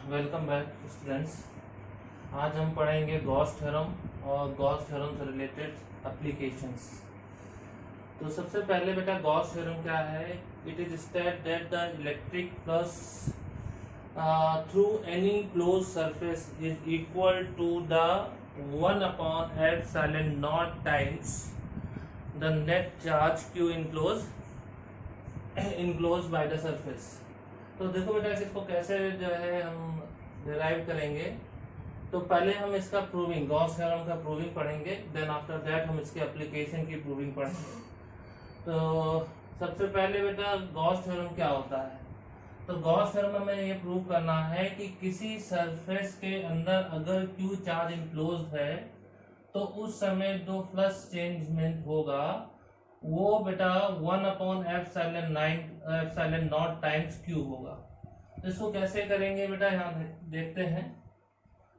Welcome back students. आज हम पढ़ेंगे गॉस थ्योरम और गॉस थ्योरम से रिलेटेड एप्लीकेशंस। तो सबसे पहले बेटा गॉस थ्योरम क्या है? It is state that the electric flux through any close surface is equal to the 1/f(0) times the net charge q enclose by the surface. तो देखो बेटा इसको कैसे जो है हम डिराइव करेंगे। तो पहले हम इसका प्रूविंग, गॉस थ्योरम का प्रूविंग पढ़ेंगे, देन आफ्टर दैट हम इसके एप्लीकेशन की प्रूविंग पढ़ेंगे। तो सबसे पहले बेटा गॉस थ्योरम क्या होता है? तो गॉस थ्योरम में हमें ये प्रूव करना है कि किसी सरफेस के अंदर अगर क्यू चार्ज इनक्लोज्ड है तो उस समय जो फ्लक्स चेंजमेंट होगा वो बेटा 1/f(0) टाइम्स क्यू होगा। तो इसको कैसे करेंगे बेटा, यहाँ देखते हैं।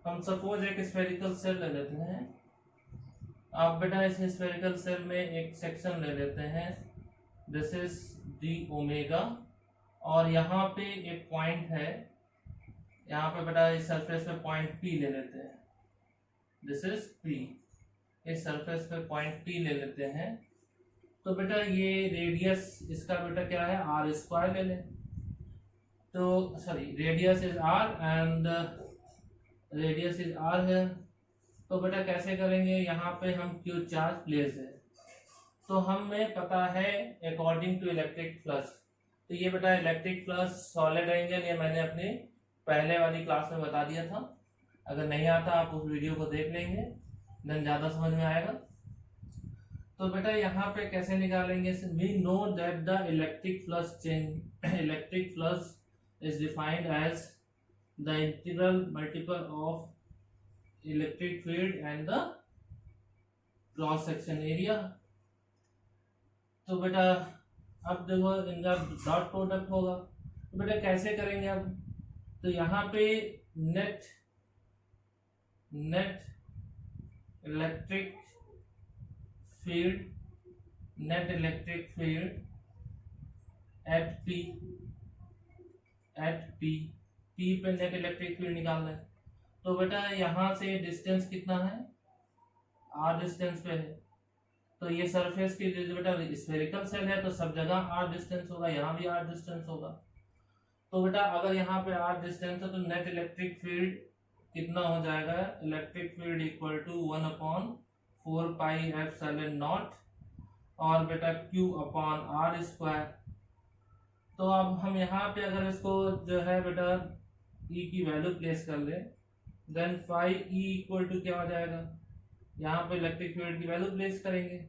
हम सपोज एक स्फेरिकल सेल ले लेते हैं। आप बेटा इस स्फेरिकल सेल में एक सेक्शन ले लेते हैं, दिस इज डी ओमेगा, और यहाँ पे एक पॉइंट है, यहाँ पे बेटा इस सरफेस पे पॉइंट पी ले लेते हैं, दिस इज पी। इस सरफेस पे पॉइंट पी ले लेते हैं। तो बेटा ये रेडियस इसका बेटा क्या है, r² ले लें। तो sorry, radius is r and radius is r है। तो बेटा कैसे करेंगे, यहाँ पे हम क्यू चार्ज प्लेस है तो हमें पता है अकॉर्डिंग टू इलेक्ट्रिक फ्लक्स। तो ये बेटा इलेक्ट्रिक फ्लक्स सॉलिड एंगल, ये मैंने अपनी पहले वाली क्लास में बता दिया था। अगर नहीं आता आप उस वीडियो को देख लेंगे, देन ज़्यादा समझ में आएगा। तो बेटा यहाँ पे कैसे निकालेंगे, we know that the electric flux is defined as the integral multiple of electric field and the cross section area. तो बेटा अब देखो इनका डॉट प्रोडक्ट होगा। तो बेटा कैसे करेंगे अब, तो यहाँ पे net electric field eight P पे नेट इलेक्ट्रिक फील्ड निकालना है। तो बेटा यहाँ से डिस्टेंस कितना है, r डिस्टेंस पे है। तो ये सरफेस की जो बेटा स्फेरिकल सेल है तो सब जगह r डिस्टेंस होगा, यहाँ भी r डिस्टेंस होगा। तो बेटा अगर यहाँ पे r डिस्टेंस है तो नेट इलेक्ट्रिक फील्ड कितना हो जाएगा, इलेक्ट्रिक फील्ड इक्वल टू 1/4πε0 और बेटा q/r²। तो अब हम यहाँ पे अगर इसको जो है बेटा E की वैल्यू प्लेस कर ले, then phi E equal to क्या हो जाएगा, यहाँ पे इलेक्ट्रिक फील्ड की वैल्यू प्लेस करेंगे,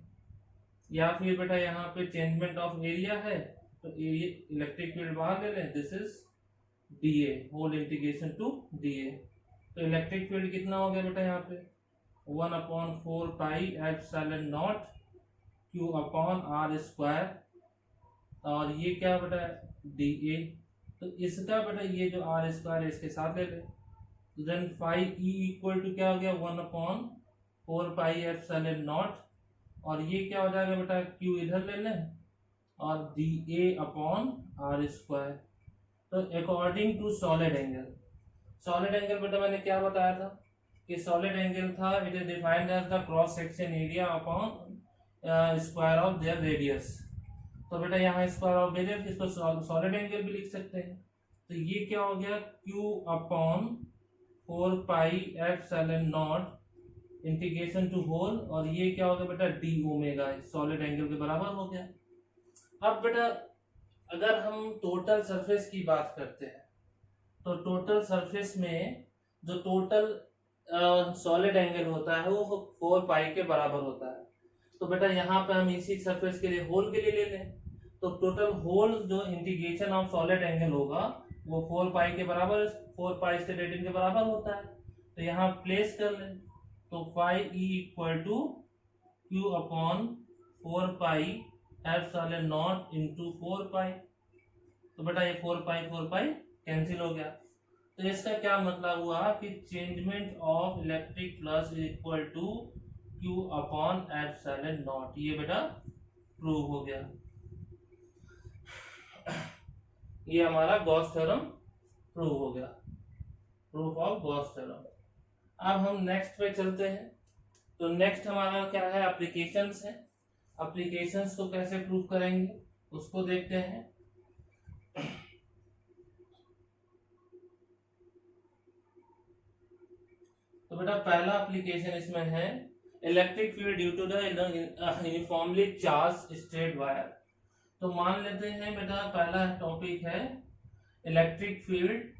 या फिर बेटा यहाँ पे चेंजमेंट ऑफ एरिया है तो इलेक्ट्रिक फील्ड बाहर ले लें, this is dA whole integration to dA। तो इलेक्ट्रिक फील्ड कितना हो गया बेटा यहाँ पे 1/4πε0 q/r², और ये क्या बेटा dA। तो इसका बेटा ये जो r² इसके साथ ले लें, then phi E equal to क्या हो गया 1/4πε0, और ये क्या हो जाएगा बेटा q इधर ले लें और dA/r²। तो अकॉर्डिंग टू सॉलिड एंगल बेटा मैंने क्या बताया था कि सॉलिड एंगल था, it is defined as the cross section area upon square of their radius. तो बेटा यहाँ स्क्वायर ऑफ रेडियस, इसको सॉलिड एंगल भी लिख सकते हैं। तो ये क्या हो गया q/4πε0 इंटीग्रेशन टू होल, और ये क्या हो गया बेटा d ओमेगा, सॉलिड एंगल के बराबर हो गया। अब बेटा अगर हम टोटल सरफेस की बात करते हैं तो टोटल सरफेस में जो टोटल सॉलिड एंगल होता है वो 4π के बराबर होता है। तो बेटा यहाँ पे हम इसी सरफेस के लिए होल के लिए ले लें, तो टोटल होल जो इंटीग्रेशन ऑफ सॉलिड एंगल होगा वो 4π के बराबर, 4π स्टेरेडियन के बराबर होता है। तो यहाँ प्लेस कर लें, तो phi E equal to q/4πε0 into 4π। तो बेटा ये 4π कैंसिल हो गया। तो इसका क्या मतलब हुआ कि changement of electric flux is equal to q/ε0। ये बेटा प्रूव हो गया। ये हमारा गॉस थ्योरम प्रूव हो गया। Proof of Gauss theorem. अब हम नेक्स्ट पे चलते हैं। तो नेक्स्ट हमारा क्या है, एप्लीकेशंस है। एप्लीकेशंस को कैसे प्रूव करेंगे उसको देखते हैं। तो बेटा पहला एप्लीकेशन इसमें है electric field due to the uniformly charge straight wire. तो मान लेते हैं बेटा पहला टॉपिक है electric field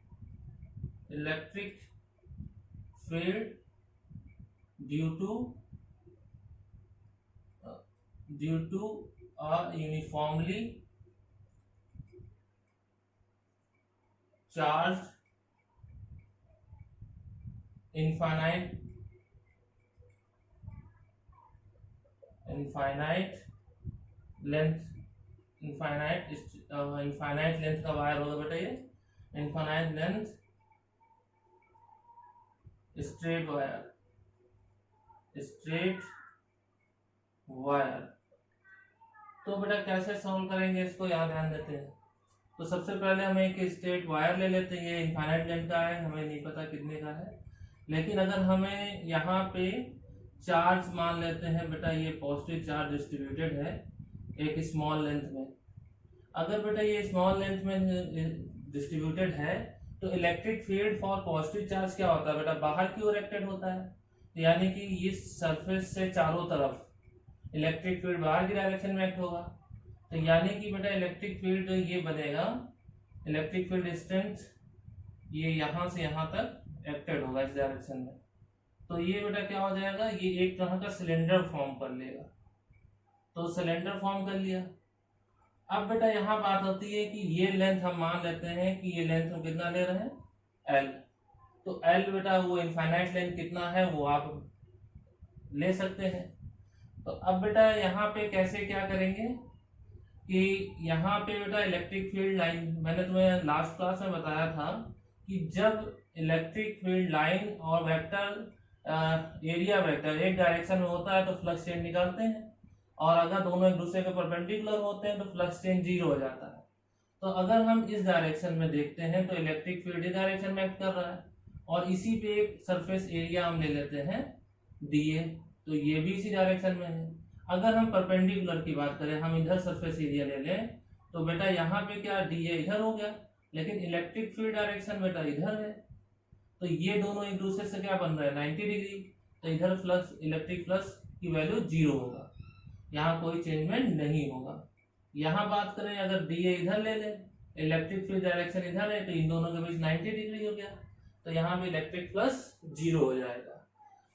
due to a uniformly charged infinite length का वायर होगा बेटा, ये इनफाइनाइट लेंथ स्ट्रेट वायर। तो बेटा कैसे सॉल्व करेंगे इसको, यहाँ ध्यान देते हैं। तो सबसे पहले हम एक स्ट्रेट वायर ले लेते हैं। ये इनफाइनाइट लेंथ का है, हमें नहीं पता कितने का है, लेकिन अगर हमें यहाँ पे चार्ज मान लेते हैं बेटा, ये पॉजिटिव चार्ज डिस्ट्रीब्यूटेड है एक स्मॉल लेंथ में। अगर बेटा ये स्मॉल लेंथ में डिस्ट्रीब्यूटेड है तो electric field for positive charge क्या होता है बेटा, बाहर की ओर एक्टेड होता है। यानी कि इस सरफेस से चारों तरफ इलेक्ट्रिक फील्ड बाहर की डायरेक्शन में एक्ट होगा। तो यानी कि बेटा इलेक्ट्रिक फील्ड ये बनेगा, इलेक्ट्रिक फील्ड डिस्टेंस ये यहाँ से यहाँ तक एक्टेड होगा इस डायरेक्शन में। तो ये बेटा क्या हो जाएगा, ये एक तरह का सिलेंडर फॉर्म कर लेगा। तो सिलेंडर फॉर्म कर लिया। अब बेटा यहाँ बात होती है कि ये लेंथ हम मान लेते हैं कि ये लेंथ हम कितना ले रहे हैं, एल। तो एल बेटा वो इनफाइनाइट लेंथ कितना है वो आप ले सकते हैं। तो अब बेटा यहाँ पे कैसे क्या करेंगे कि यहाँ पे बेटा इलेक्ट्रिक फील्ड लाइन, मैंने तुम्हें लास्ट क्लास में बताया था कि जब इलेक्ट्रिक फील्ड लाइन और वेक्टर एरिया वेक्टर एक डायरेक्शन में होता है तो फ्लक्स चेंज निकालते हैं, और अगर दोनों एक दूसरे के परपेंडिकुलर होते हैं तो फ्लक्स चेंज जीरो हो जाता है। तो अगर हम इस डायरेक्शन में देखते हैं तो इलेक्ट्रिक फील्ड इस डायरेक्शन में एक्ट कर रहा है, और इसी पे एक सरफेस एरिया हम ले लेते हैं डीए, तो ये भी इसी डायरेक्शन में है। अगर हम परपेंडिकुलर की बात करें, हम इधर सरफेस एरिया ले लें तो बेटा यहाँ पे क्या डीए इधर हो गया, लेकिन इलेक्ट्रिक फील्ड डायरेक्शन बेटा इधर है। तो ये दोनों एक दूसरे से क्या बन रहा है, 90 डिग्री। तो इधर फ्लक्स, इलेक्ट्रिक फ्लक्स की वैल्यू जीरो होगा, यहाँ कोई चेंजमेंट नहीं होगा। यहाँ बात करें अगर डीए इधर ले ले, इलेक्ट्रिक फील्ड डायरेक्शन इधर है, तो इन दोनों के बीच 90 डिग्री हो गया, तो यहाँ पे इलेक्ट्रिक फ्लक्स जीरो हो जाएगा।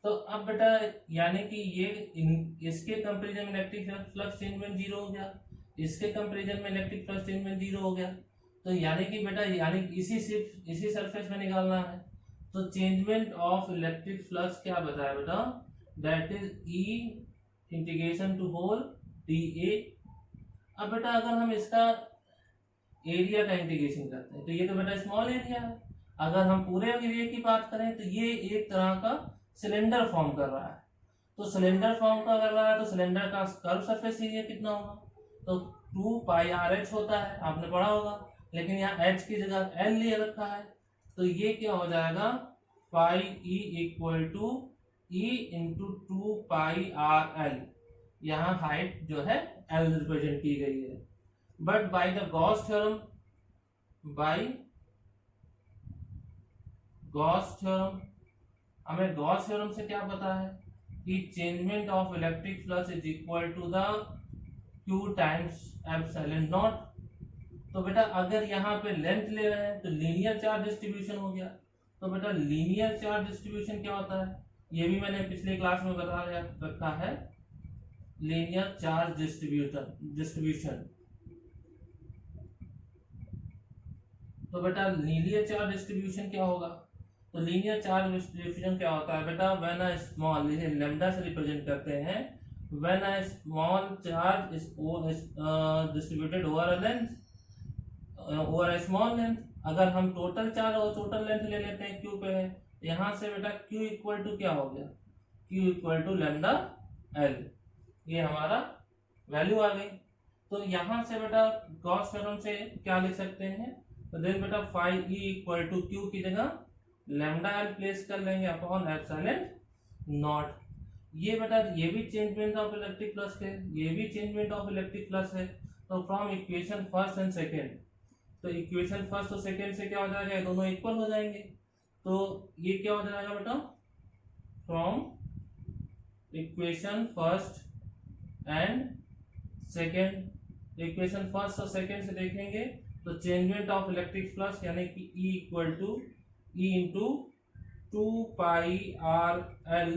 तो अब बेटा यानी कि ये इसके कंपैरिजन में इलेक्ट्रिक फ्लक्स चेंजमेंट जीरो हो गया, इसके कंपैरिजन में इलेक्ट्रिक फ्लक्स चेंजमेंट जीरो हो गया। तो यानी कि बेटा यानी इसी सरफेस में निकालना है। तो चेंजमेंट ऑफ इलेक्ट्रिक फ्लक्स क्या बताया बेटा, that is E integration to whole D A. अब बेटा अगर हम इसका एरिया का इंटीग्रेशन करते हैं तो ये तो बेटा स्मॉल एरिया है। अगर हम पूरे एरिया की बात करें तो ये एक तरह का सिलेंडर फॉर्म कर रहा है। तो सिलेंडर फॉर्म का कर रहा है तो सिलेंडर का कर्व सरफेस एरिया कितना होगा, तो 2 पाई आर एच होता है, आपने पढ़ा होगा, लेकिन यहाँ एच की जगह एल ले रखा है। तो ये क्या हो जाएगा, phi E equal to E into 2 pi R L. यहाँ हाइट जो है एल रिप्रेजेंट की गई है। But by the Gauss theorem, हमें गॉस थ्योरम से क्या पता है कि changement of electric flux is equal to the Q times epsilon not. तो बेटा अगर यहाँ पे लेंथ ले रहे हैं तो लीनियर चार्ज डिस्ट्रीब्यूशन हो गया। तो बेटा लीनियर चार्ज डिस्ट्रीब्यूशन क्या होता है, ये भी मैंने पिछले क्लास में बता रखा है, लीनियर चार्ज डिस्ट्रीब्यूशन। तो बेटा लीनियर चार्ज डिस्ट्रीब्यूशन क्या होगा, तो लीनियर चार्ज डिस्ट्रीब्यूशन क्या होता है बेटा, व्हेन अ स्मॉल, इसे लैम्डा से रिप्रेजेंट करते हैं, when a small charge is distributed over a length, over a small length. अगर हम टोटल चार्ज और टोटल लेंथ ले लेते हैं क्यू पे है, यहाँ से बेटा क्यू इक्वल टू क्या हो गया, Q equal to lambda L, ये हमारा वैल्यू आ गई। तो यहाँ से बेटा गॉस थ्योरम से क्या लिख सकते हैं, तो देन बेटा phi E equal to Q की जगह लैम्डा एल प्लेस कर लेंगे अपॉन एप्सिलॉन नॉट। ये बेटा ये भी चेंजमेंट ऑफ इलेक्ट्रिक फ्लक्स है, ये भी चेंजमेंट ऑफ इलेक्ट्रिक फ्लक्स है। तो from equation first and second, तो इक्वेशन फर्स्ट और सेकेंड से क्या हो जाएगा, ये दोनों इक्वल हो जाएंगे। तो ये क्या हो जाएगा बेटा, from equation first and second, equation first और सेकेंड से देखेंगे तो चेंजमेंट ऑफ इलेक्ट्रिक फ्लक्स यानी कि E equal to E into 2πr_l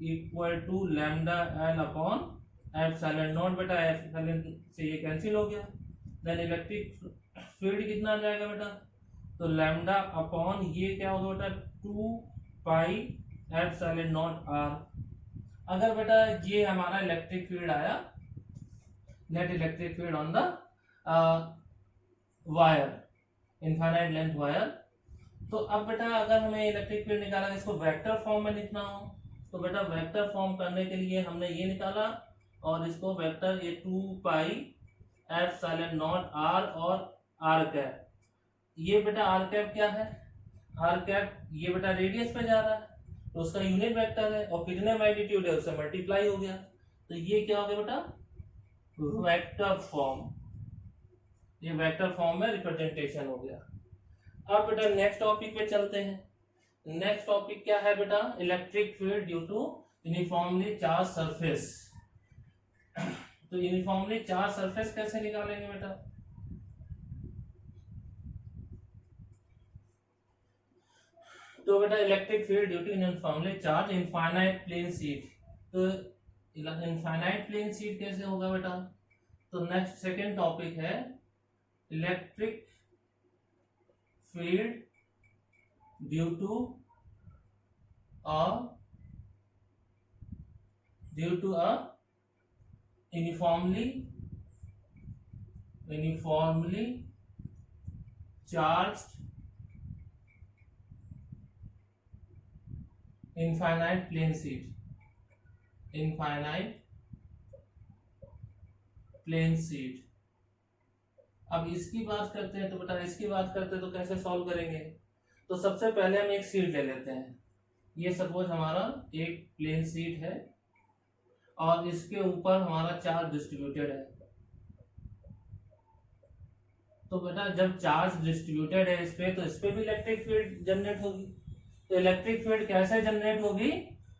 equal to lambda L upon epsilon naught. बेटा एप्सिलॉन से ये कैंसिल हो गया, देन इलेक्ट्रिक फील्ड कितना आ जाएगा बेटा, तो लैम्डा अपॉन ये क्या होगा बेटा 2π एप्सिलॉन नॉट r। अगर बेटा ये हमारा इलेक्ट्रिक फील्ड आया, net electric field on the wire, infinite length wire, तो अब बेटा अगर हमें इलेक्ट्रिक फील्ड निकाला इसको वेक्टर फॉर्म में लिखना हो, तो बेटा वेक्टर फॉर्म करने के लिए हमने ये निकाला और इसको वेक्टर ये 2π एप्सिलॉन नॉट r और r कैप। ये बेटा r कैप क्या है, r कैप ये बेटा रेडियस पे जा रहा है तो उसका यूनिट वेक्टर है और कितने मैग्नीट्यूड है उससे मल्टीप्लाई हो गया, तो ये क्या हो गया बेटा वेक्टर फॉर्म, ये वेक्टर फॉर्म में रिप्रेजेंटेशन हो गया। अब बेटा नेक्स्ट टॉपिक पे चलते हैं। नेक्स्ट टॉपिक क्या है बेटा, electric field due to uniformly charge surface. तो यूनिफॉर्मली चार्ज सरफेस कैसे निकालेंगे बेटा, तो बेटा electric field due to uniformly charge infinite plane sheet, तो इनफाइनाइट प्लेन शीट कैसे होगा बेटा, तो नेक्स्ट सेकेंड टॉपिक है electric field due to a uniformly charged infinite plane sheet, infinite plane sheet. अब इसकी बात करते हैं, तो बेटा इसकी बात करते हैं तो कैसे सॉल्व करेंगे, तो सबसे पहले हम एक शीट ले लेते हैं। ये सपोज हमारा एक प्लेन शीट है और इसके ऊपर हमारा चार्ज डिस्ट्रीब्यूटेड है। तो बेटा जब चार्ज डिस्ट्रीब्यूटेड है इस पे, तो इस पे भी इलेक्ट्रिक फील्ड जनरेट होगी। तो इलेक्ट्रिक फील्ड कैसे जनरेट होगी,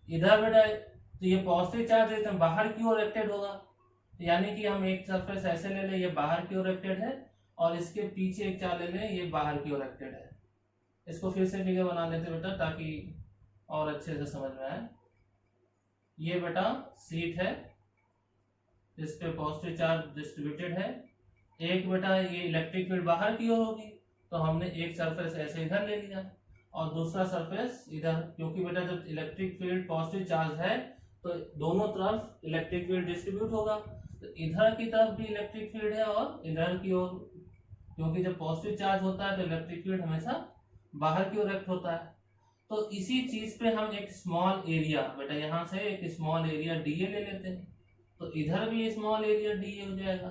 इधर बेटा तो ये पॉजिटिव चार्ज है तो बाहर की ओर एक्टेड होगा, यानी कि हम एक सरफेस ऐसे ले लें ये बाहर की ओर एक्टेड है और इसके पीछे एक चार्ज ले लें ये बाहर की ओर एक्टेड है। इसको फिर से फिगर बना लेते बेटा ताकि और अच्छे से समझ में आए। ये बेटा शीट है, इस पे पॉजिटिव चार्ज डिस्ट्रीब्यूटेड है, एक बेटा ये इलेक्ट्रिक फील्ड बाहर की ओर होगी तो हमने एक सरफेस ऐसे इधर ले लिया और दूसरा सरफेस इधर, क्योंकि बेटा जब इलेक्ट्रिक फील्ड पॉजिटिव चार्ज है तो दोनों तरफ इलेक्ट्रिक फील्ड डिस्ट्रीब्यूट होगा, तो इधर की तरफ भी इलेक्ट्रिक फील्ड है और इधर की ओर, क्योंकि जब पॉजिटिव चार्ज होता है तो इलेक्ट्रिक फील्ड हमेशा बाहर की ओर एक्ट होता है। तो इसी चीज पे हम एक स्मॉल एरिया बेटा यहाँ से एक स्मॉल एरिया डीए ले लेते हैं, तो इधर भी स्मॉल एरिया डीए हो जाएगा।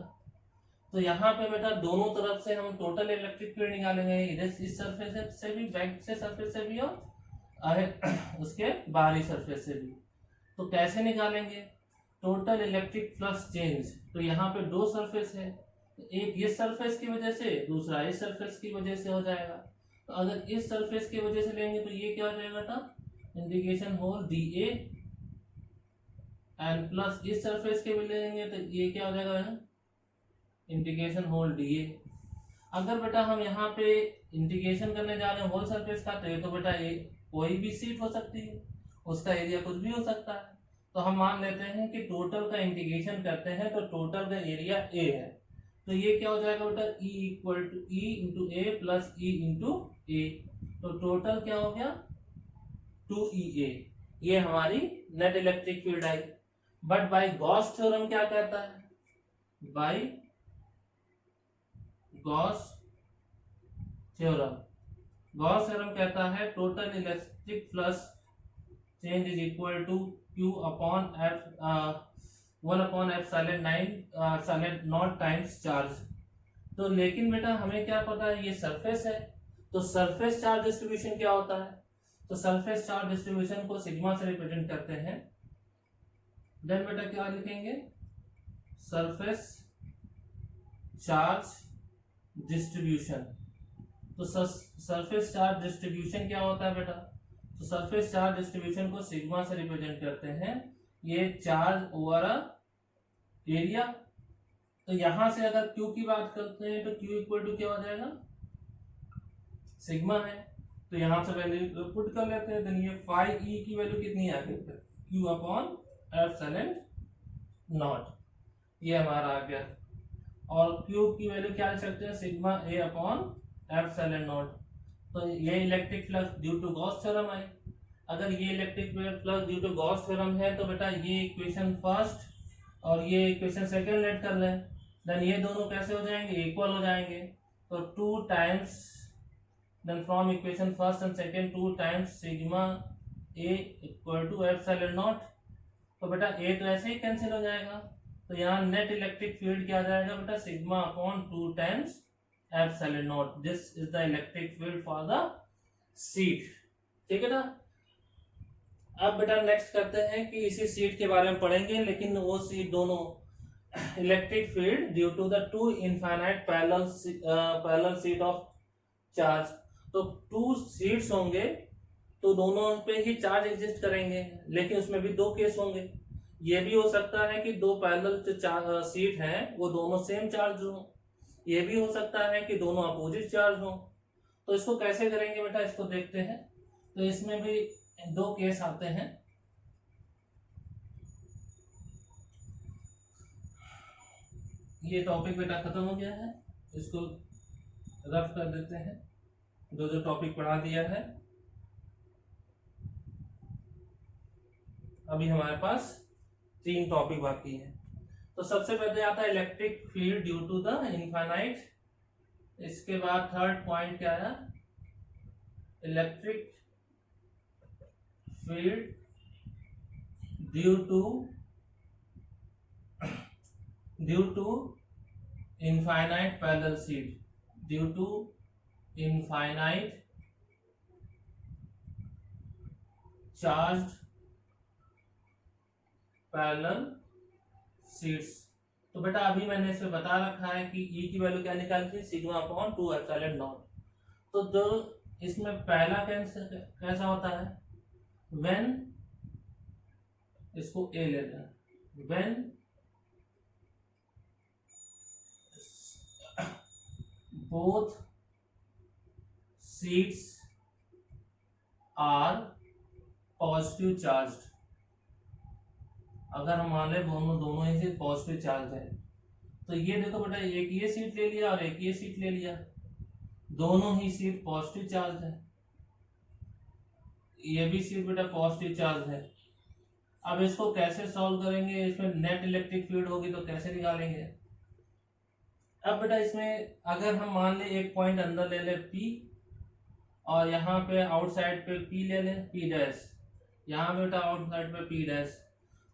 तो यहाँ पे बेटा दोनों तरफ से हम टोटल इलेक्ट्रिक फील्ड निकालेंगे, इधर इस सरफेस से भी, बैक से सरफेस से भी और उसके बाहरी सरफेस से भी। तो कैसे निकालेंगे, टोटल इलेक्ट्रिक फ्लक्स चेंज, तो यहाँ पे दो सरफेस है, एक इस सरफेस की वजह से दूसरा इस सरफेस की वजह से हो जाएगा। तो अगर इस सरफेस की वजह से लेंगे तो ये क्या हो जाएगा बेटा integration whole D A, and plus इस सरफेस के भी लेंगे तो ये क्या हो जाएगा इंटीग्रेशन होल डी ए। अगर बेटा हम यहाँ पे इंटीग्रेशन करने जा रहे हैं होल सरफेस का, तो बेटा ये कोई भी शीट हो सकती है, उसका एरिया कुछ भी हो सकता है। तो हम मान लेते हैं कि टोटल का इंटीग्रेशन करते हैं तो टोटल का एरिया ए है, तो ये क्या हो जाएगा बेटा E equal to E into A plus E into A, तो टोटल क्या हो गया 2EA। ये हमारी नेट इलेक्ट्रिक फील्ड आई। बट बाय गॉस थ्योरम क्या कहता है, बाय गॉस थ्योरम कहता है total electric flux change is equal to Q upon F 1 upon epsilon nought times charge. तो लेकिन बेटा हमें क्या पता है ये सरफेस है, तो सरफेस चार्ज डिस्ट्रीब्यूशन क्या होता है, तो सरफेस चार्ज डिस्ट्रीब्यूशन को सिग्मा से रिप्रेजेंट करते हैं। देन बेटा क्या लिखेंगे, सरफेस चार्ज डिस्ट्रीब्यूशन। तो सरफेस चार्ज डिस्ट्रीब्यूशन क्या होता है बेटा, तो सरफेस चार्ज डिस्ट्रीब्यूशन को सिग्मा से रिप्रेजेंट करते हैं, ये चार्ज ओवर एरिया। तो यहां से अगर क्यू की बात करते हैं तो क्यू इक्वल टू क्या हो जाएगा, सिग्मा है, तो यहां से वैल्यू पुट कर लेते हैं। देन ये फाई ई की वैल्यू कितनी आ गई, क्यू अपॉन एप्सिलॉन नॉट, ये हमारा आ गया। और क्यू की वैल्यू क्या लिख सकते हैं, sigma A upon epsilon not. तो ये electric flux due to Gauss theorem है। अगर ये electric flux due to Gauss theorem है तो बेटा ये इक्वेशन फर्स्ट और ये इक्वेशन सेकंड लेट कर लें। देन ये दोनों कैसे हो जाएंगे, इक्वल हो जाएंगे। तो 2 times, then from equation first and second 2 times sigma A equal to epsilon not. तो बेटा ए तो ऐसे ही कैंसिल हो जाएगा, तो यहाँ नेट इलेक्ट्रिक फील्ड क्या आ जाएगा बेटा, sigma upon 2 times epsilon not. This is the electric field for the seat. ठीक है ना। अब बेटा नेक्स्ट करते हैं कि इसी सीट के बारे में पढ़ेंगे, लेकिन वो सीट दोनों electric field due to the 2 infinite parallel sheet of charge. तो 2 सीट्स होंगे तो दोनों पे ही चार्ज एग्जिस्ट करेंगे, लेकिन उसमें भी 2 केस होंगे। ये भी हो सकता है कि 2 पैरेलल सीट हैं वो दोनों सेम चार्ज हो, ये भी हो सकता है कि दोनों अपोजिट चार्ज हो। तो इसको कैसे करेंगे बेटा, इसको देखते हैं। तो इसमें भी 2 केस आते हैं। ये टॉपिक बेटा खत्म हो गया है, इसको रफ कर देते हैं, जो टॉपिक पढ़ा दिया है। अभी हमारे पास 3 टॉपिक बाकी है। तो सबसे पहले आता है electric field due to the infinite. इसके बाद थर्ड पॉइंट क्या है, electric field due to infinite parallel sheet, due to infinite charged parallel sheets. तो बेटा अभी मैंने इसमें बता रखा है कि ई की वैल्यू क्या निकालती है, सिग्मा अपॉन 2 एप्सिलॉन नॉट। तो जो इसमें पहला कैसा होता है, व्हेन, इसको ए लेते हैं, when both seats are positive charged। अगर हम मान लें दोनों ही से पॉजिटिव चार्ज है, तो ये देखो बेटा एक ये सीट ले लिया और एक ये सीट ले लिया, दोनों ही सीट पॉजिटिव चार्ज है, ये भी सीट बेटा पॉजिटिव चार्ज है। अब इसको कैसे सॉल्व करेंगे, इसमें नेट इलेक्ट्रिक फील्ड होगी तो कैसे निकालेंगे। अब बेटा इसमें अगर हम मान ले एक पॉइंट अंदर ले ले P और यहाँ पे आउटसाइड पे P ले ले P डैश, यहाँ बेटा आउटसाइड पे P डैश,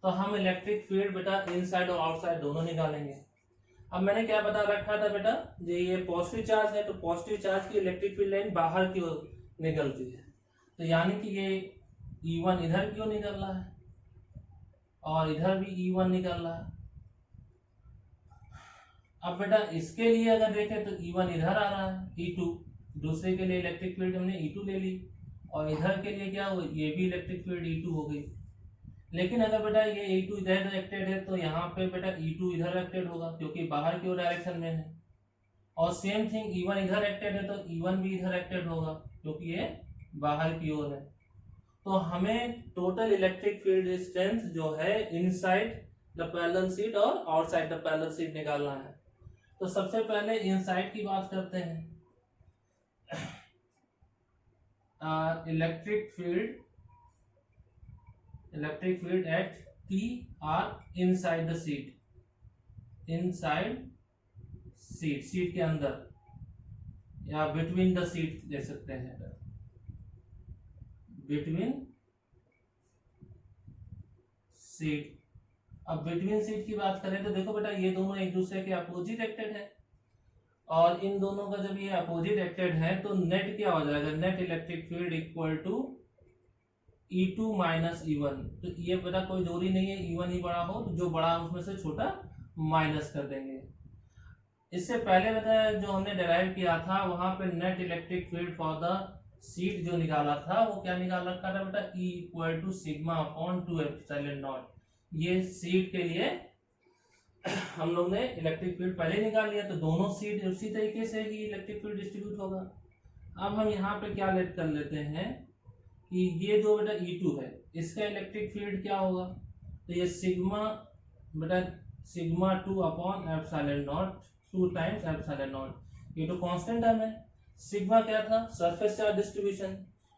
तो हम इलेक्ट्रिक फील्ड बेटा इनसाइड और आउटसाइड दोनों निकालेंगे। अब मैंने क्या बता रखा था बेटा, ये पॉजिटिव चार्ज है तो पॉजिटिव चार्ज की इलेक्ट्रिक फील्ड लाइन बाहर की ओर निकलती है, तो यानी कि ये E1 इधर की ओर निकल रहा है और इधर भी E1 निकल रहा है। अब बेटा इसके लिए अगर देखें तो E1 इधर आ रहा है, E2 दूसरे के लिए इलेक्ट्रिक फील्ड हमने E2 ले ली, और इधर के लिए क्या हो, ये भी इलेक्ट्रिक फील्ड E2 हो गई। लेकिन अगर बेटा ये E2 इधर डायरेक्टेड है तो यहाँ पे बेटा E2 इधर डायरेक्टेड होगा क्योंकि बाहर की ओर डायरेक्शन में है, और सेम थिंग E1 इधर डायरेक्टेड है तो E1 भी इधर डायरेक्टेड होगा क्योंकि ये बाहर की ओर है। तो हमें टोटल इलेक्ट्रिक फील्ड स्ट्रेंथ जो है इनसाइड द पैरेलल सीट और आउटसाइड द पैरेलल सीट निकालना है। तो सबसे पहले इनसाइड की बात करते हैं। Electric field at P or inside the sheet, inside sheet के अंदर या बिटवीन द सीट ले सकते हैं, बिटवीन सीट। अब बिटवीन सीट की बात करें तो देखो बेटा ये दोनों एक दूसरे के अपोजिट एक्टेड है, और इन दोनों का जब ये अपोजिट एक्टेड है तो नेट क्या हो जाएगा, net electric field equal to E2 minus E1, तो ये बेटा कोई जरूरी नहीं है E1 ही बड़ा हो, तो जो बड़ा है उसमें से छोटा माइनस कर देंगे। इससे पहले बेटा जो हमने डेराइव किया था वहां पे net electric field for the seat जो निकाला था वो क्या निकाल रखा था बेटा, E equal to sigma upon 2 epsilon naught. ये सीट के लिए हम लोग ने इलेक्ट्रिक फील्ड पहले निकाल लिया, तो दोनों सीट उसी तरीके से ही इलेक्ट्रिक फील्ड डिस्ट्रीब्यूट होगा। अब हम यहाँ पे क्या लेट कर लेते हैं कि ये जो बेटा E2 है इसका इलेक्ट्रिक फील्ड क्या होगा, तो ये सिग्मा बेटा sigma 2 upon epsilon not 2 times epsilon naught, ये तो कांस्टेंट टर्म है। सिग्मा क्या था, सरफेस चार्ज डिस्ट्रीब्यूशन।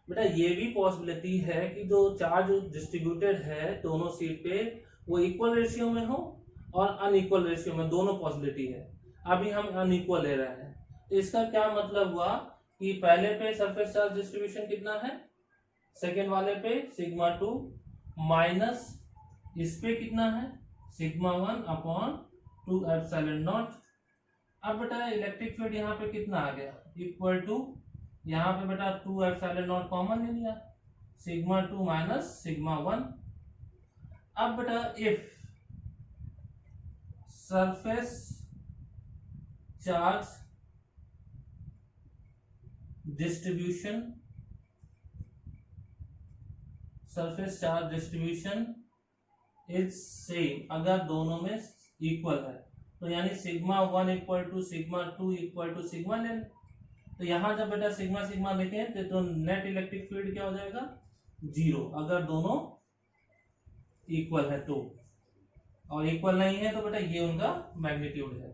बेटा ये भी पॉसिबिलिटी है कि जो चार्ज डिस्ट्रीब्यूटेड है दोनों सीट पे वो इक्वल रेशियो में हो और अनइक्वल रेशियो में, दोनों पॉसिबिलिटी है। अभी हम अनइक्वल ले रहे हैं, तो इसका क्या मतलब हुआ कि पहले पे सरफेस चार्ज डिस्ट्रीब्यूशन कितना है, सेकेंड वाले पे सिग्मा 2 माइनस इस पे कितना है सिग्मा 1 अपॉन 2 एप्सिलॉन नॉट। अब बेटा इलेक्ट्रिक फील्ड यहाँ पे कितना आ गया, इक्वल टू यहाँ पे बेटा 2 एप्सिलॉन नॉट कॉमन ले लिया, सिग्मा 2 माइनस सिग्मा 1। अब बेटा if surface charge distribution is same, अगर दोनों में इक्वल है तो यानी sigma 1 equal to sigma 2 equal to sigma लें। तो यहां जब बेटा सिग्मा सिग्मा लिखें तो नेट इलेक्ट्रिक फील्ड क्या हो जाएगा, 0, अगर दोनों इक्वल है तो, और इक्वल नहीं है तो बेटा ये उनका मैग्नीट्यूड है।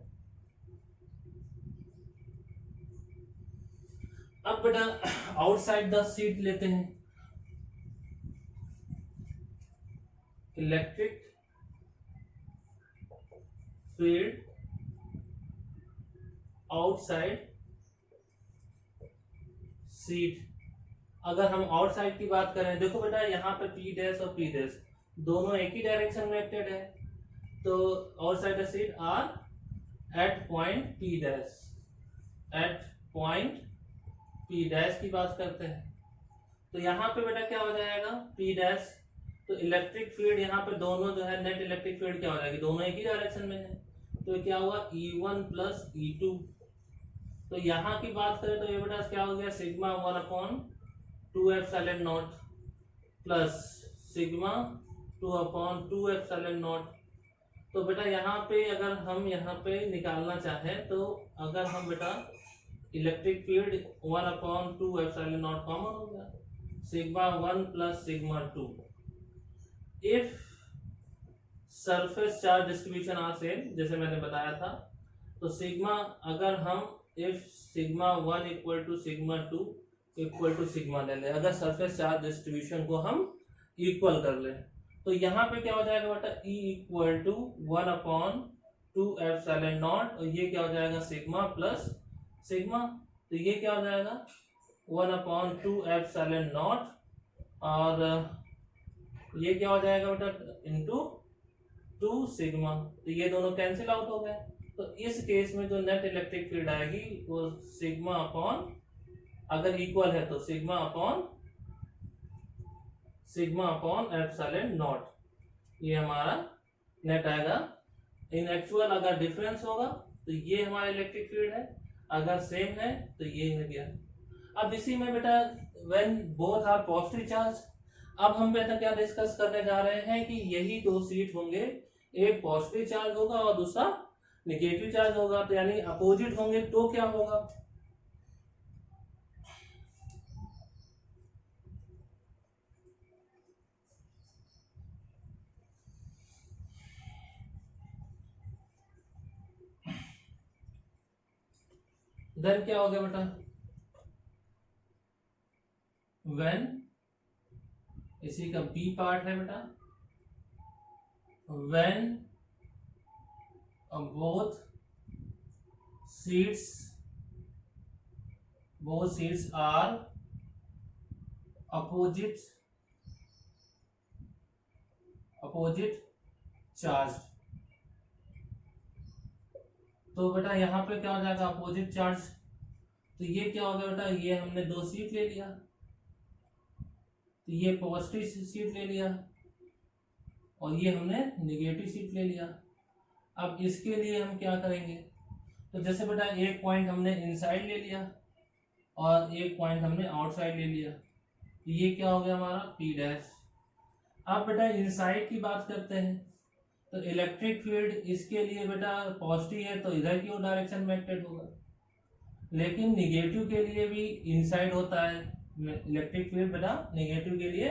अब बेटा आउटसाइड द सीट लेते हैं, इलेक्ट्रिक फील्ड आउटसाइड सीट। अगर हम आउटसाइड की बात करें, देखो बेटा यहाँ पे P डैश और P डैश दोनों एक ही डायरेक्शन में एक्टेड है, तो outside the sheet or at point P dash, at point P dash की बात करते हैं। तो यहाँ पे बेटा क्या हो जाएगा P डैश, तो इलेक्ट्रिक फील्ड यहाँ पे दोनों जो है नेट इलेक्ट्रिक फील्ड क्या हो जाएगी, दोनों एक ही डायरेक्शन में है, तो क्या हुआ E1 प्लस E2। तो यहाँ की बात करें तो ये बेटा क्या हो गया sigma 1 upon 2 epsilon not plus sigma 2 upon 2 epsilon not. तो बेटा यहाँ पे अगर हम यहाँ पे निकालना चाहें तो अगर हम बेटा electric field 1 upon 2 epsilon naught common हो गया, sigma 1 plus sigma 2। If surface charge distribution are same, जैसे मैंने बताया था, तो सिग्मा अगर हम if sigma 1 equal to sigma 2 equal to sigma ले लें, अगर सरफेस चार्ज डिस्ट्रीब्यूशन को हम इक्वल कर लें, तो यहाँ पे क्या हो जाएगा बेटा E equal to 1 upon 2 epsilon naught, और ये क्या हो जाएगा सिग्मा प्लस सिग्मा, तो ये क्या हो जाएगा 1 अपॉन 2 एप्सिलॉन नॉट, और ये क्या हो जाएगा बेटा इनटू 2 सिग्मा, तो ये दोनों कैंसिल आउट हो गए। तो इस केस में जो नेट इलेक्ट्रिक फील्ड आएगी वो सिग्मा अपॉन, अगर इक्वल है तो सिग्मा अपॉन एप्सिलॉन नॉट, ये हमारा नेट आएगा। इन एक्चुअल अगर डिफरेंस होगा तो ये हमारा इलेक्ट्रिक फील्ड है, अगर सेम है तो ये हो गया। अब इसी में बेटा when both are positive charge, अब हम बेटा क्या डिस्कस करने जा रहे हैं कि यही दो सीट होंगे, एक पॉजिटिव चार्ज होगा और दूसरा नेगेटिव चार्ज होगा, तो यानी अपोजिट होंगे तो क्या होगा, देन क्या हो गया बेटा, व्हेन इसी का बी पार्ट है बेटा, when both seats are opposite charged, तो बेटा यहाँ पे क्या हो जाएगा अपोजिट चार्ज, तो ये क्या हो गया बेटा, ये हमने दो सीट ले लिया, तो ये पॉजिटिव सीट ले लिया और ये हमने नेगेटिव सीट ले लिया। अब इसके लिए हम क्या करेंगे, तो जैसे बेटा एक पॉइंट हमने इनसाइड ले लिया और एक पॉइंट हमने आउटसाइड ले लिया, तो ये क्या हो गया हमारा P डैश। अब बेटा इनसाइड की बात करते हैं, तो इलेक्ट्रिक फील्ड इसके लिए बेटा पॉजिटिव है तो इधर की ओर डायरेक्शन में एक्टेड होगा, लेकिन निगेटिव के लिए भी इनसाइड होता है इलेक्ट्रिक फील्ड बेटा, निगेटिव के लिए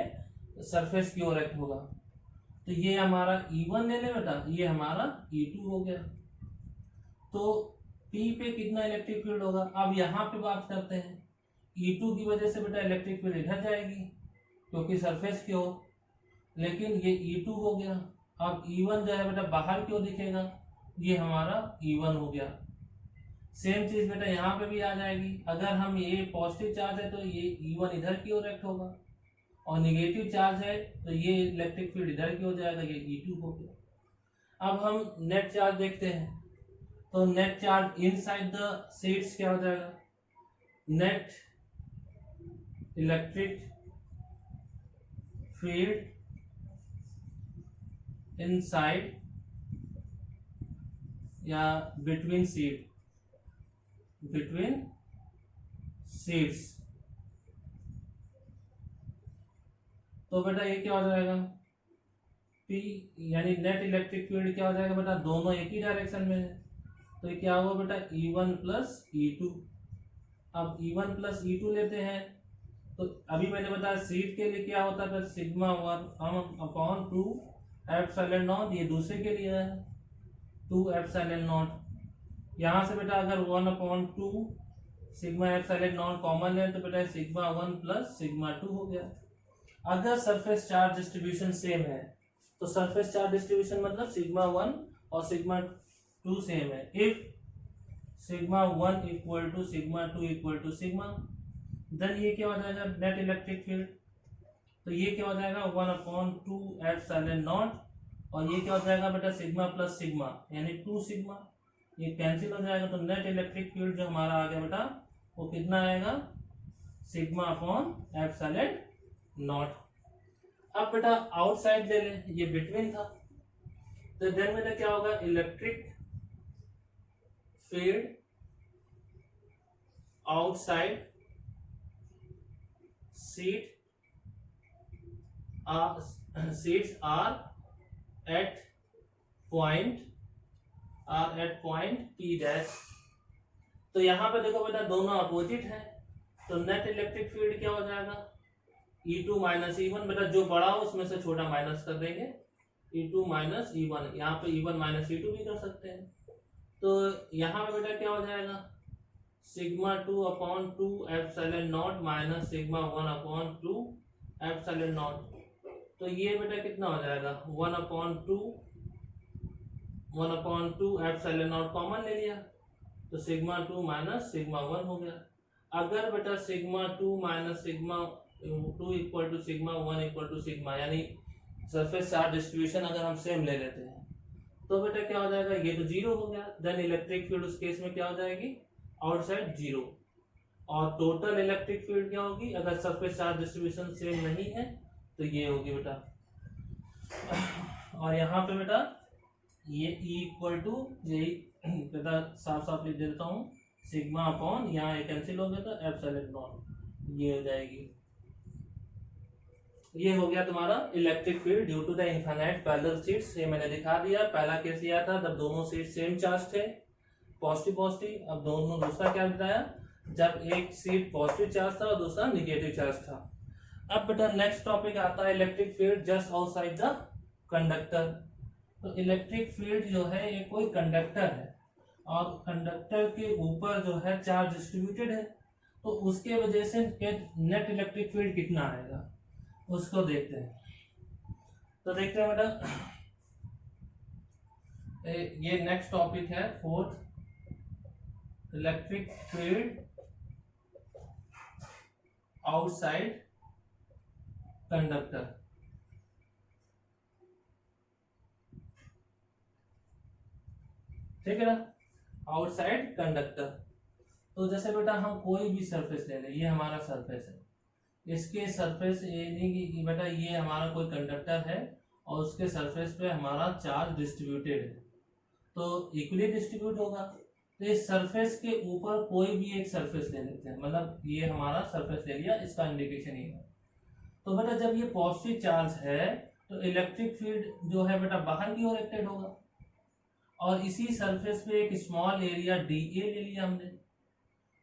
सरफेस की ओर एक्ट होगा। तो ये हमारा E1 ले ले बेटा, ये हमारा E2 हो गया। तो P पे कितना इलेक्ट्रिक फील्ड होगा, अब यहाँ पे बात करते हैं। E2 की वजह से बेटा इलेक्ट्रिक फील्ड इधर जाएगी क्योंकि सरफेस की ओर, लेकिन ये E2 हो गया। अब E1 जो है बेटा बाहर की ओर दिखेगा, ये हमारा E1 हो गया। सेम चीज बेटा यहाँ पे भी आ जाएगी, अगर हम ये पॉजिटिव चार्ज है तो ये E1 इधर की ओर एक्ट होगा और निगेटिव चार्ज है तो ये इलेक्ट्रिक फील्ड इधर की हो जाएगा, ये E2 हो गया। अब हम नेट चार्ज देखते हैं, तो net charge inside the sheets क्या हो जाएगा, नेट इलेक्ट्रिक फील्ड इनसाइड या बिटवीन सीट, बिटवीन सीट्स, तो बेटा ये क्या हो जाएगा P यानी नेट इलेक्ट्रिक फील्ड क्या हो जाएगा बेटा, दोनों एक ही डायरेक्शन में है, तो ये क्या होगा बेटा E1 प्लस E2। अब E1 प्लस E2 लेते हैं, तो अभी मैंने बताया सीट के लिए क्या होता है सिग्मा 1/2 एप्सिलॉन नॉट, ये दूसरे के लिए है 2 एप्सिलॉन नॉट। यहाँ से बेटा अगर 1/2 सिग्मा एप्सिलॉन नॉट कॉमन है तो बेटा सिग्मा 1 प्लस सिग्मा 2 हो गया। अगर सरफेस चार्ज डिस्ट्रीब्यूशन सेम है तो सरफेस चार्ज डिस्ट्रीब्यूशन मतलब सिग्मा 1 और सिग्मा 2 सेम है। If sigma 1 equal to sigma 2 equal to sigma, then ये क्या हो जाएगा नेट इलेक्ट्रिक फील्ड, तो ये क्या हो जाएगा 1/2 एप्सिलॉन नॉट, और ये क्या हो जाएगा बेटा सिग्मा प्लस सिग्मा यानी 2 सिग्मा, ये कैंसिल हो जाएगा। तो नेट इलेक्ट्रिक फील्ड जो हमारा आ गया बेटा वो कितना आएगा सिग्मा अपॉन एप्सिलॉन नॉट। अब बेटा आउटसाइड ले लें, ये बिटवीन था, तो देन बेटा क्या होगा electric field outside sheets or at point P dash. तो यहाँ पे देखो बेटा दोनों अपोजिट है, तो नेट इलेक्ट्रिक फील्ड क्या हो जाएगा E2 माइनस E1, बेटा जो बड़ा हो उसमें से छोटा माइनस कर देंगे, E2 माइनस E1, यहाँ पे E1 माइनस E2 भी कर सकते हैं। तो यहाँ पे बेटा क्या हो जाएगा sigma 2/2 epsilon not minus sigma 1/2 epsilon not, तो ये बेटा कितना हो जाएगा 1/2 एप्सिलॉन नॉट कॉमन ले लिया, तो सिग्मा 2 माइनस सिग्मा 1 हो गया। अगर बेटा sigma 2 minus sigma 2 equal to sigma 1 equal to sigma यानी सरफेस चार्ज डिस्ट्रीब्यूशन अगर हम सेम ले लेते हैं तो बेटा क्या हो जाएगा ये तो जीरो हो गया, देन इलेक्ट्रिक फील्ड उस केस में क्या हो जाएगी आउटसाइड जीरो, और टोटल इलेक्ट्रिक फील्ड क्या होगी अगर सरफेस चार्ज डिस्ट्रीब्यूशन सेम नहीं है तो ये होगी बेटा। और यहाँ पे बेटा ये E इक्वल टू यही बेटा साफ साफ लिख देता हूँ सिग्मा अपॉन यहाँ एक कैंसिल हो गया तो एप्सिलॉन नॉट, ये हो जाएगी। ये हो गया तुम्हारा electric field due to the infinite parallel sheets. ये मैंने दिखा दिया, पहला केस यह था जब दोनों शीट सेम चार्ज थे पॉजिटिव पॉजिटिव। अब दोनों दूसरा क्या बताया जब एक शीट पॉजिटिव चार्ज था और दूसरा निगेटिव चार्ज था। अब बेटा नेक्स्ट टॉपिक आता है electric field just outside the conductor. तो इलेक्ट्रिक फील्ड जो है ये कोई कंडक्टर है और कंडक्टर के ऊपर जो है चार्ज डिस्ट्रीब्यूटेड है, तो उसके वजह से नेट इलेक्ट्रिक फील्ड कितना आएगा उसको देखते हैं। तो देखते हैं बेटा ये नेक्स्ट टॉपिक है fourth electric field outside conductor. ठीक है ना, आउटसाइड कंडक्टर। तो जैसे बेटा हम कोई भी सरफेस ले लें, ये हमारा सरफेस है, इसके सरफेस यानी कि बेटा ये हमारा कोई कंडक्टर है और उसके सरफेस पे हमारा चार्ज डिस्ट्रीब्यूटेड है, तो इक्वली डिस्ट्रीब्यूट होगा। तो इस सरफेस के ऊपर कोई भी एक सरफेस ले लेते हैं, मतलब ये हमारा सरफेस ले लिया, इसका इंडिकेशन ये है। तो बेटा जब ये पॉजिटिव चार्ज है तो इलेक्ट्रिक फील्ड जो है बेटा बाहर की ओर एक्टेड होगा, और इसी सरफेस पे एक स्मॉल एरिया डी ए ले लिया हमने,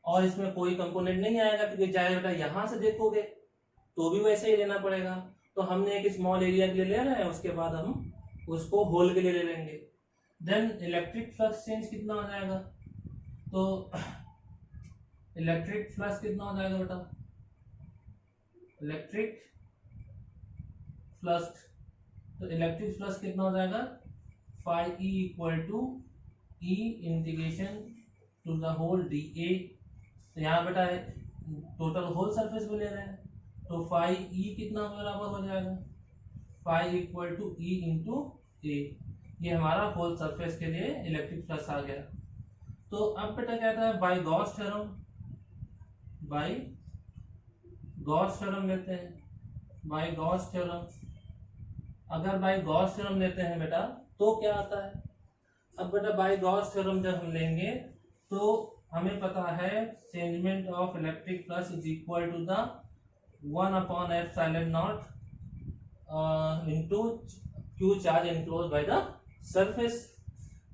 और इसमें कोई कंपोनेंट नहीं आएगा क्योंकि चाहे बेटा यहां से देखोगे तो भी वैसे ही लेना पड़ेगा। तो हमने एक स्मॉल एरिया के लिए ले रहे हैं, उसके बाद हम उसको होल के लिए ले लेंगे। देन इलेक्ट्रिक फ्लक्स चेंज कितना हो जाएगा, तो इलेक्ट्रिक फ्लक्स कितना हो जाएगा बेटा, इलेक्ट्रिक फ्लक्स, तो इलेक्ट्रिक फ्लक्स कितना हो जाएगा, phi E equal to E integration to the whole D A. तो यहाँ बेटा टोटल होल सरफेस को ले रहे हैं, तो फाई ई कितना बराबर हो जाएगा, phi equal to E into A. ये हमारा होल सरफेस के लिए इलेक्ट्रिक फ्लक्स आ गया। तो अब बेटा कहता है by Gauss theorem, by Gauss theorem लेते हैं, बाय गॉस थ्योरम। अगर बाय गॉस थ्योरम लेते हैं बेटा तो क्या आता है, अब बेटा बाय गॉस थ्योरम जब हम लेंगे तो हमें पता है changement of electric flux is equal to the 1/ε0 into Q charge enclosed by the surface.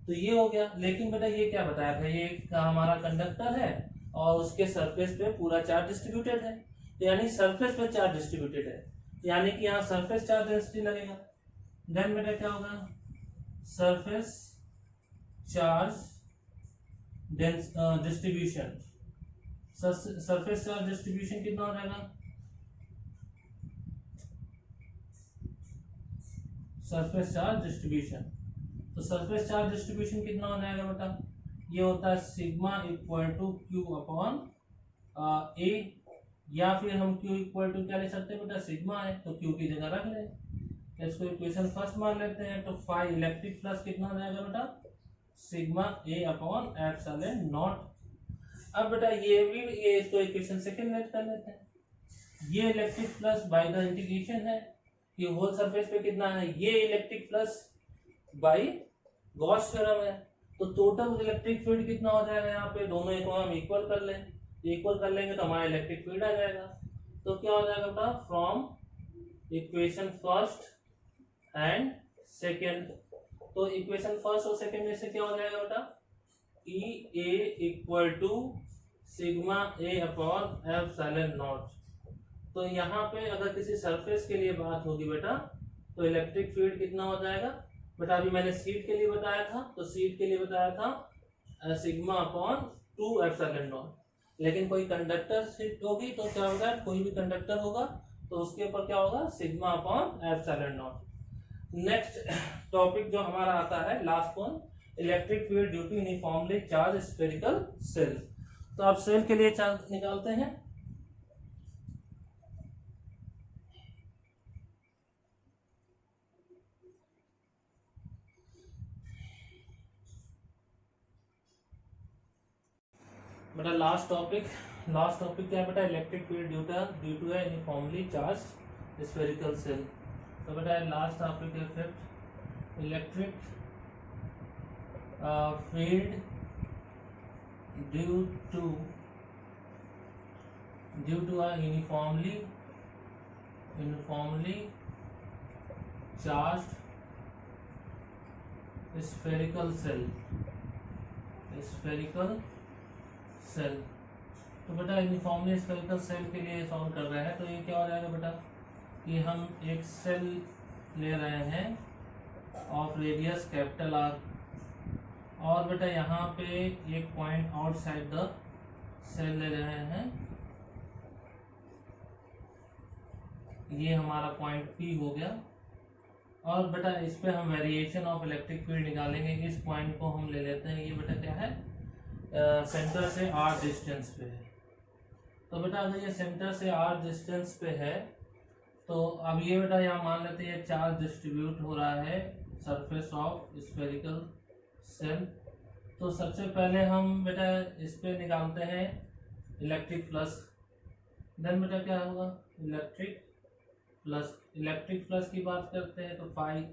तो ये हो गया। लेकिन बेटा ये क्या बताया था, ये हमारा कंडक्टर है और उसके सरफेस पे पूरा चार्ज डिस्ट्रीब्यूटेड है, तो यानी सरफेस पे चार्ज डिस्ट्रीब्यूटेड है, यानी कि यहाँ सरफेस चार्ज डेंसिटी लगेगा। देन बेटा क्या होगा, surface charge distribution, surface charge distribution कितना हो जाएगा, सरफेस चार्ज डिस्ट्रीब्यूशन। तो सरफेस चार्ज डिस्ट्रीब्यूशन कितना हो जाएगा बेटा, ये होता है sigma equal to Q upon A, या फिर हम क्यू इक्वल टू क्या ले सकते हैं बेटा, सिग्मा है तो क्यू की जगह रख लें, इसको इक्वेशन फर्स्ट मान लेते हैं। तो फाई इलेक्ट्रिक फ्लक्स कितना हो जाएगा बेटा, sigma A upon epsilon not. अब बेटा ये इसको इक्वेशन सेकंड लेट कर लेते हैं। ये electric flux by the integration है कि होल सरफेस पे कितना है, ये electric flux by Gauss theorem है, तो टोटल इलेक्ट्रिक फील्ड कितना हो जाएगा, यहाँ पे दोनों को हम इक्वल कर लें, इक्वल कर लेंगे तो हमारा इलेक्ट्रिक फील्ड आ जाएगा। तो क्या हो जाएगा बेटा, from equation first and second, तो इक्वेशन फर्स्ट और सेकेंड में से क्या हो जाएगा बेटा, E A equal to sigma A upon epsilon not. तो यहाँ पे अगर किसी सरफेस के लिए बात होगी बेटा तो इलेक्ट्रिक फील्ड कितना हो जाएगा बेटा, अभी मैंने सीट के लिए बताया था, तो सीट के लिए बताया था सिग्मा अपॉन 2 एप्सिलॉन नॉट। लेकिन कोई कंडक्टर सीट होगी तो क्या होगा, कोई भी कंडक्टर होगा तो उसके ऊपर क्या होगा, sigma upon epsilon naught. Next topic जो हमारा आता है last one, electric field due to uniformly charge spherical shell. तो आप सेल के लिए चार्ज निकालते हैं। बेटा लास्ट टॉपिक क्या है बेटा, electric field due to uniformly charge spherical shell. तो बेटा लास्ट टॉपिक है fifth, electric field due to a uniformly charge spherical shell. तो बेटा यूनिफॉर्मली स्फेरिकल सेल के लिए सॉल्व कर रहे हैं, तो ये क्या हो जाएगा बेटा, कि हम एक सेल ले रहे हैं ऑफ रेडियस कैपिटल आर, और बेटा यहाँ पे एक पॉइंट आउटसाइड द सेल ले रहे हैं, ये हमारा पॉइंट P हो गया। और बेटा इस पे हम वेरिएशन ऑफ इलेक्ट्रिक फील्ड निकालेंगे, इस पॉइंट को हम ले लेते हैं, ये बेटा क्या है, सेंटर से r डिस्टेंस पे है। तो बेटा अगर ये सेंटर से r डिस्टेंस पे है तो अब ये बेटा यहाँ मान लेते हैं चार्ज डिस्ट्रीब्यूट हो रहा है सरफेस ऑफ स्फेरिकल सेल। तो सबसे पहले हम बेटा इस पे निकालते हैं इलेक्ट्रिक फ्लक्स। देन बेटा क्या होगा, इलेक्ट्रिक फ्लक्स की बात करते हैं तो फाई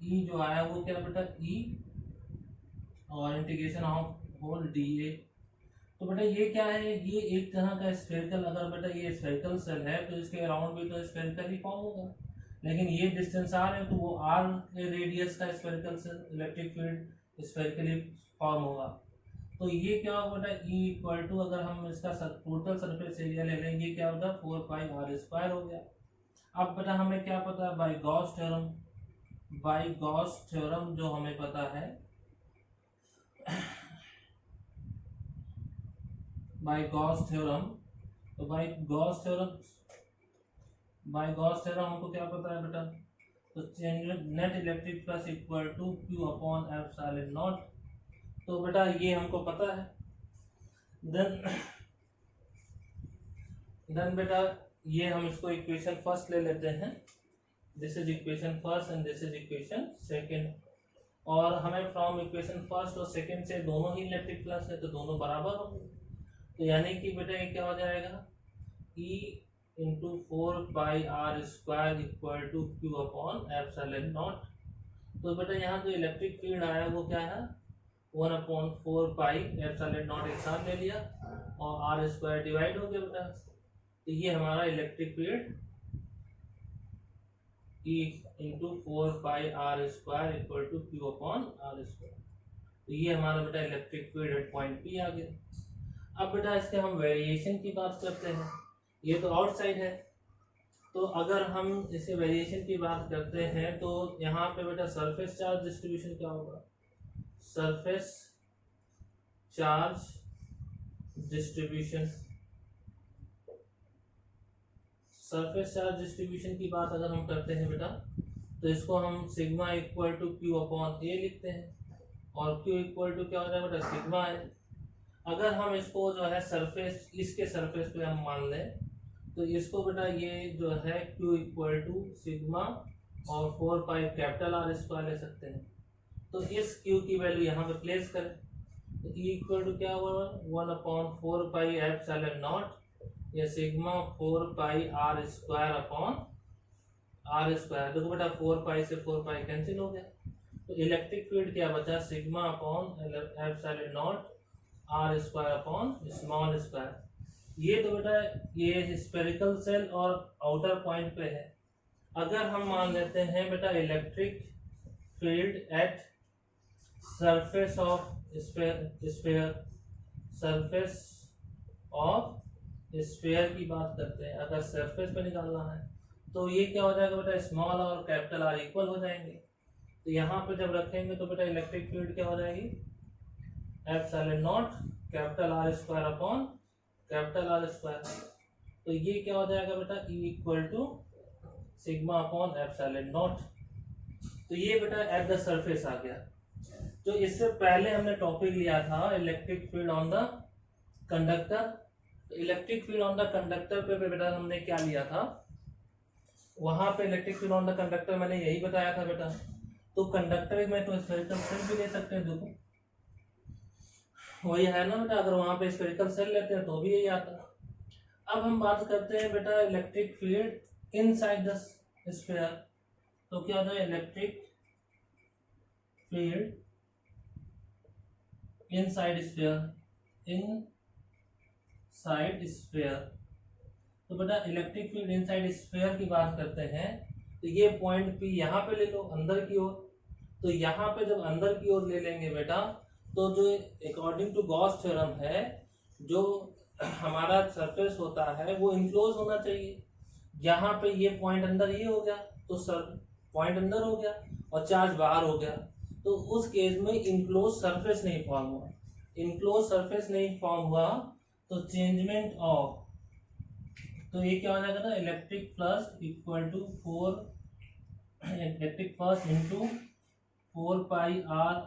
ई जो आया वो क्या बेटा ई और integration of whole D A. तो बेटा ये क्या है, ये एक तरह का स्फेरिकल, अगर बेटा ये स्फेरिकल सेल है तो इसके अराउंड भी तो स्फेरिकल ही फॉर्म होगा, लेकिन ये डिस्टेंस आर है तो वो आर के रेडियस का spherical shell electric field spherically form होगा। तो ये क्या होगा बेटा ई इक्वल टू, अगर हम इसका टोटल सरफेस एरिया ले लेंगे क्या होता है 4πr² हो गया। अब बेटा हमें क्या पता है बाय गॉस थ्योरम जो हमें पता है, बाय गॉस थ्योरम, तो बाय गॉस थ्योरम हमको क्या पता है बेटा, तो net electric flux equal to Q upon epsilon not. तो बेटा ये हमको पता है। देन बेटा ये हम इसको इक्वेशन फर्स्ट ले लेते हैं, this is equation first and this is equation second, और हमें फ्रॉम इक्वेशन फर्स्ट और सेकंड से दोनों ही इलेक्ट्रिक फ्लक्स है तो दोनों बराबर होंगे। तो यानी कि बेटा ये क्या हो जाएगा E into 4πr² equal to Q upon epsilon not. तो बेटा यहाँ जो इलेक्ट्रिक फील्ड आया वो क्या है 1/4π एप्सिलॉन नॉट एक साथ ले लिया और r² डिवाइड हो गया बेटा। तो ये हमारा electric field E into 4πr² equal to Q upon r²। तो ये हमारा बेटा electric field at point P आ गया। अब बेटा इसके हम वेरिएशन की बात करते हैं, ये तो आउटसाइड है, तो अगर हम इसे वेरिएशन की बात करते हैं तो यहाँ पे बेटा सरफेस चार्ज डिस्ट्रीब्यूशन क्या होगा, सरफेस चार्ज डिस्ट्रीब्यूशन की बात अगर हम करते हैं बेटा तो इसको हम sigma equal to Q upon A लिखते हैं, और Q इक्वल टू क्या हो जाएगा बेटा सिग्मा है। अगर हम इसको जो है सरफेस, इसके सरफेस पे हम मान लें तो इसको बेटा ये जो है Q इक्वल टू सिग्मा और 4π कैपिटल R² ले सकते हैं। तो इस Q की वैल्यू यहाँ पे प्लेस करें तो E इक्वल टू क्या हुआ 1/4π एप्सिलॉन नॉट या सिग्मा 4π R² अपॉन R²। देखो बेटा 4π से 4π कैंसिल हो गया, तो इलेक्ट्रिक फील्ड क्या बचा sigma upon epsilon not R² upon small square. ये तो बेटा ये स्फेरिकल सेल और आउटर पॉइंट पे है। अगर हम मान लेते हैं बेटा electric field at surface of sphere की बात करते हैं, अगर सरफेस पे निकालना है तो ये क्या हो जाएगा बेटा स्मॉल और कैपिटल R इक्वल हो जाएंगे। तो यहाँ पे जब रखेंगे तो बेटा इलेक्ट्रिक फील्ड क्या हो जाएगी epsilon naught capital R² upon capital R²। तो ये क्या हो जाएगा बेटा E equal to sigma upon epsilon not. तो ये बेटा एट द सरफेस आ गया। जो इससे पहले हमने टॉपिक लिया था electric field on the conductor, तो electric field on the conductor पे बेटा हमने क्या लिया था, वहां पे electric field on the conductor मैंने यही बताया था बेटा। तो कंडक्टर में तो स्फेरिकल सेल भी ले सकते हैं, देखो वही है ना बेटा, अगर वहां पे स्फेरिकल सेल लेते हैं तो भी यही आता। अब हम बात करते हैं बेटा electric field inside the sphere. तो क्या होता है इलेक्ट्रिक फील्ड इनसाइड स्फीयर। तो बेटा इलेक्ट्रिक फील्ड इनसाइड स्फीयर की बात करते हैं तो ये पॉइंट P यहाँ पे ले लो अंदर की ओर। तो यहाँ पे जब अंदर की ओर ले लेंगे बेटा तो जो अकॉर्डिंग टू गॉस थ्योरम है जो हमारा सरफेस होता है वो इनक्लोज होना चाहिए। यहाँ पे ये पॉइंट अंदर ये हो गया तो सर पॉइंट अंदर हो गया और चार्ज बाहर हो गया, तो उस केस में इनक्लोज सरफेस नहीं फॉर्म हुआ। इनक्लोज सरफेस नहीं फॉर्म हुआ तो चेंजमेंट ऑफ, तो ये क्या हो जाएगा ना electric flux equal to electric flux into 4πr²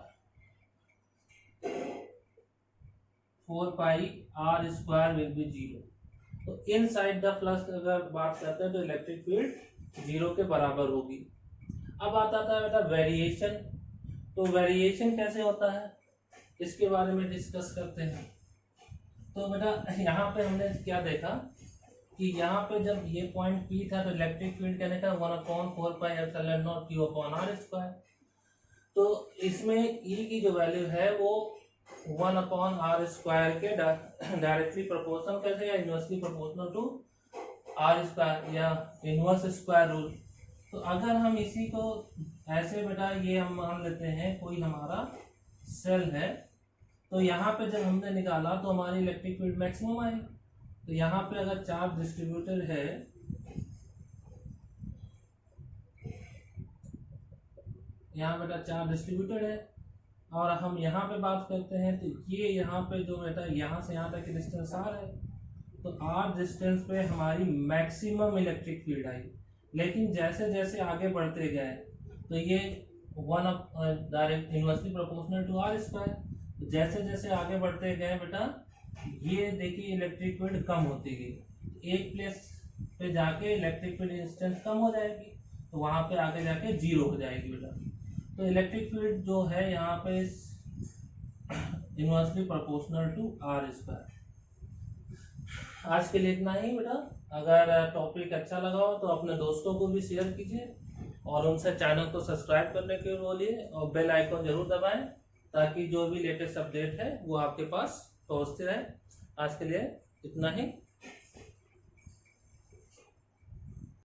will be 0। तो इनसाइड द फ्लक्स अगर बात करते हैं तो इलेक्ट्रिक फील्ड 0 के बराबर होगी। अब आता था बेटा वेरिएशन। तो वेरिएशन कैसे होता है इसके बारे में डिस्कस करते हैं। तो बेटा यहाँ पे हमने क्या देखा कि यहाँ पे जब ये पॉइंट P था तो इलेक्ट्रिक फील्ड कहने का 1/4πε0 Q/r²। तो इसमें E की जो वैल्यू है वो 1/r² के डायरेक्टली प्रोपोर्शनल कैसे या इनवर्सली प्रोपोर्शनल टू r² या इनवर्स स्क्वायर रूल। तो अगर हम इसी को ऐसे बेटा ये हम मान लेते हैं कोई हमारा सेल है, तो यहाँ पे जब हमने निकाला तो हमारी इलेक्ट्रिक फील्ड मैक्सिमम आई। तो यहाँ पे अगर चार्ज डिस्ट्रीब्यूटेड है, यहाँ बेटा चार्ज डिस्ट्रीब्यूटेड है, और हम यहाँ पे बात करते हैं तो ये यहाँ पे जो बेटा यहाँ से यहाँ तक की डिस्टेंस r है, तो r डिस्टेंस पे हमारी मैक्सिमम इलेक्ट्रिक फील्ड आई। लेकिन जैसे जैसे आगे बढ़ते गए तो ये 1 direct inversely proportional to r²। जैसे जैसे आगे बढ़ते गए बेटा ये देखिए इलेक्ट्रिक फील्ड कम होती गई। एक प्लेस पे जाके इलेक्ट्रिक फील्ड डिस्टेंस कम हो जाएगी, तो वहाँ पे आगे जाके 0 हो जाएगी बेटा। तो इलेक्ट्रिक फील्ड जो है यहाँ पे इनवर्सली प्रोपोर्शनल टू r²। आज के लिए इतना ही बेटा। अगर टॉपिक अच्छा लगा हो तो अपने दोस्तों को भी शेयर कीजिए और उनसे चैनल को सब्सक्राइब करने के लिए बोलिए और बेल आइकन जरूर दबाएं, ताकि जो भी लेटेस्ट अपडेट है वो आपके पास पहुंचते रहे। आज के लिए इतना ही।